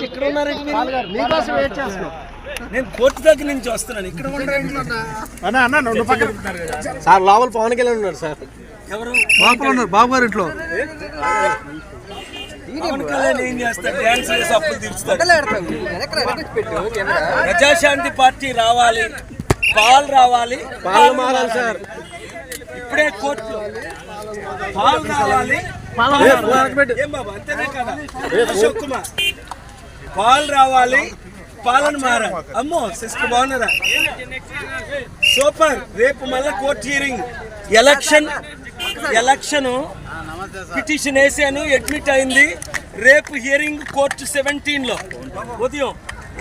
ఇక్కడ నేను కోర్టు దగ్గర నుంచి వస్తున్నాను. ఇక్కడ సార్ లోపల పవన్ కళ్యాణ్ ఉన్నారు సార్. ఎవరు లోపల ఉన్నారు బాబు గారు ఇంట్లో. పవన్ కళ్యాణ్ ఏం చేస్తాడు? డ్యాన్స్ చేసి అప్పులు తీర్చుతాడు. ప్రజాశాంతి పార్టీ రావాలి, పాలు రావాలి, పాలు మారాలి సార్. ఇప్పుడే కోర్టులో పాలు రావాలి. ఏం బాబా అంతేనే కదా అశోక్ కుమార్? పాలు రావాలి, పాలన మారాలి. అమ్మో సిస్టర్ బాగున్నారా? సూపర్. రేపు మళ్ళీ కోర్టు హియరింగ్. ఎలక్షన్ పిటిషన్ వేసాను, అడ్మిట్ అయింది. రేపు హియరింగ్ కోర్టు 17లో ఉదయం.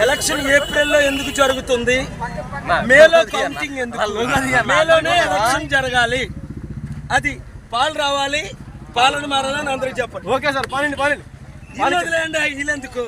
ఎలక్షన్ ఏప్రిల్లో ఎందుకు జరుగుతుంది? మేలో కౌంటింగ్ ఎందుకు? మేలోనే ఎలక్షన్ జరగాలి. అది పాలు రావాలి, పాలన మారాలని అందరికి చెప్పండి. ఓకే సార్, పాలండి పాలండి. వదిలేండి, వీళ్ళెందుకు?